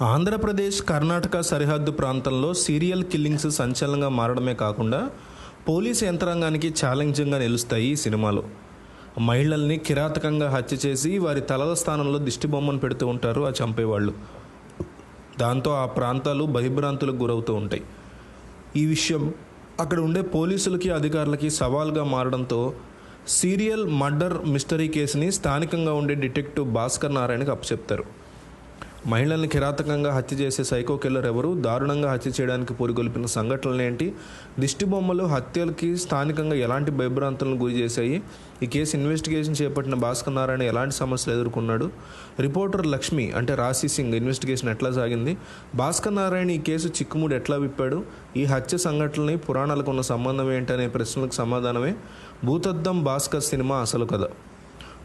ఆంధ్రప్రదేశ్ కర్ణాటక సరిహద్దు ప్రాంతంలో serial killings సంచలనంగా మారడమే కాకుండా పోలీసు యంత్రాంగానికి ఛాలెంజింగ్గా నిలుస్తాయి ఈ సినిమాలో. మహిళల్ని కిరాతకంగా హత్య చేసి వారి తలల స్థానంలో దిష్టిబొమ్మను పెడుతూ ఉంటారు ఆ చంపేవాళ్ళు. దాంతో ఆ ప్రాంతాలు భయభ్రాంతులకు గురవుతూ ఉంటాయి. ఈ విషయం అక్కడ ఉండే పోలీసులకి అధికారులకి సవాల్గా మారడంతో సీరియల్ మర్డర్ మిస్టరీ కేసుని స్థానికంగా ఉండే డిటెక్టివ్ భాస్కర్ నారాయణకి అప్పచెప్తారు. మహిళల్ని కిరాతకంగా హత్య చేసే సైకో కిల్లర్ ఎవరు, దారుణంగా హత్య చేయడానికి పూరిగొల్పిన సంఘటనలు ఏంటి, దిష్టి బొమ్మలు హత్యలకి స్థానికంగా ఎలాంటి భయభ్రాంతులను గురి చేశాయి, ఈ కేసు ఇన్వెస్టిగేషన్ చేపట్టిన భాస్కర్ నారాయణ ఎలాంటి సమస్యలు ఎదుర్కొన్నాడు, రిపోర్టర్ లక్ష్మి అంటే రాశి సింగ్ ఇన్వెస్టిగేషన్ ఎట్లా సాగింది, భాస్కర్ నారాయణ ఈ కేసు చిక్కుముడి ఎట్లా విప్పాడు, ఈ హత్య సంఘటనని పురాణాలకు ఉన్న సంబంధం ఏంటనే ప్రశ్నలకు సమాధానమే భూతద్దం భాస్కర్ సినిమా అసలు కథ.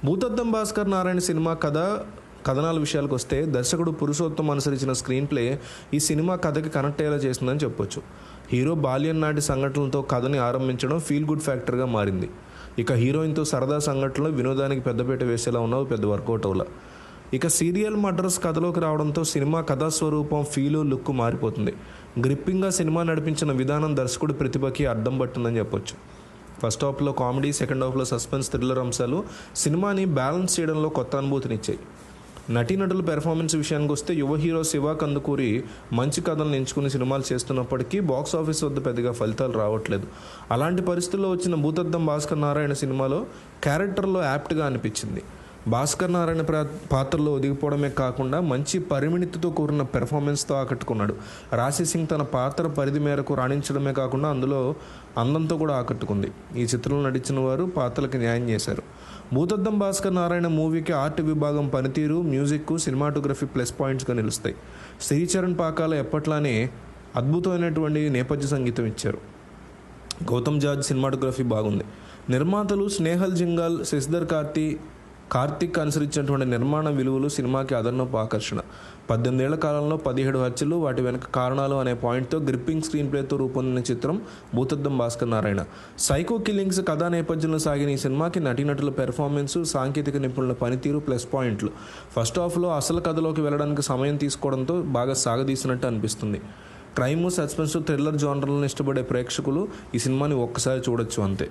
భూతద్దం భాస్కర్ నారాయణ సినిమా కథనాల విషయాలకు వస్తే దర్శకుడు పురుషోత్తం అనుసరించిన స్క్రీన్ ప్లే ఈ సినిమా కథకి కనెక్ట్ అయ్యేలా చేసిందని చెప్పొచ్చు. హీరో బాల్యం నాటి సంఘటనలతో కథని ఆరంభించడం ఫీల్ గుడ్ ఫ్యాక్టర్గా మారింది. ఇక హీరోయిన్తో సరదా సంఘటనలు వినోదానికి పెద్దపీట వేసేలా ఉన్నవి పెద్ద వర్కౌట్ అవలా. ఇక సీరియల్ మర్డర్స్ కథలోకి రావడంతో సినిమా కథాస్వరూపం ఫీలు లుక్ మారిపోతుంది. గ్రిప్పింగ్గా సినిమా నడిపించిన విధానం దర్శకుడు ప్రతిభకి అడ్డం పట్టిందని చెప్పొచ్చు. ఫస్ట్ హాఫ్లో కామెడీ, సెకండ్ హాఫ్లో సస్పెన్స్ థ్రిల్లర్ అంశాలు సినిమాని బ్యాలెన్స్ చేయడంలో కొత్త అనుభూతినిచ్చాయి. నటీనటుల పెర్ఫార్మెన్స్ విషయానికి వస్తే యువ హీరో శివ కందుకూరి మంచి కథలను ఎంచుకుని సినిమాలు చేస్తున్నప్పటికీ బాక్స్ ఆఫీస్ వద్ద పెద్దగా ఫలితాలు రావట్లేదు. అలాంటి పరిస్థితుల్లో వచ్చిన భూతద్దం భాస్కర్ నారాయణ సినిమాలో క్యారెక్టర్లో యాప్ట్గా అనిపించింది. భాస్కర్ నారాయణ పాత్రలో ఒదిగిపోవడమే కాకుండా మంచి పరిమితితో కూడిన పెర్ఫార్మెన్స్తో ఆకట్టుకున్నాడు. రాశి సింగ్ తన పాత్ర పరిధి మేరకు రాణించడమే కాకుండా అందులో అందంతో కూడా ఆకట్టుకుంది. ఈ చిత్రంలో నటించిన వారు పాత్రలకు న్యాయం చేశారు. భూతద్దం భాస్కర్ నారాయణ మూవీకి ఆర్ట్ విభాగం పనితీరు, మ్యూజిక్, సినిమాటోగ్రఫీ ప్లస్ పాయింట్స్గా నిలుస్తాయి. శ్రీచరణ్ పాకాల ఎప్పట్లానే అద్భుతమైనటువంటి నేపథ్య సంగీతం ఇచ్చారు. గౌతమ్ జార్జ్ సినిమాటోగ్రఫీ బాగుంది. నిర్మాతలు స్నేహల్ జింగాల్, శశిధర్ కార్తిక్ అనుసరించినటువంటి నిర్మాణ విలువలు సినిమాకి అదనపు ఆకర్షణ. 18 ఏళ్ల కాలంలో 17 హత్యలు, వాటి వెనక కారణాలు అనే పాయింట్తో గ్రిప్పింగ్ స్క్రీన్ ప్లేతో రూపొందిన చిత్రం భూతద్దం భాస్కర్ నారాయణ. సైకో కిల్లింగ్స్ కథా నేపథ్యంలో సాగిన ఈ సినిమాకి నటీనటుల పెర్ఫార్మెన్స్, సాంకేతిక నిపుణుల పనితీరు ప్లస్ పాయింట్లు. ఫస్ట్ హాఫ్లో అసలు కథలోకి వెళ్ళడానికి సమయం తీసుకోవడంతో బాగా సాగదీసినట్టు అనిపిస్తుంది. క్రైమ్, సస్పెన్స్, థ్రిల్లర్ జానర్లను ఇష్టపడే ప్రేక్షకులు ఈ సినిమాని ఒక్కసారి చూడొచ్చు అంతే.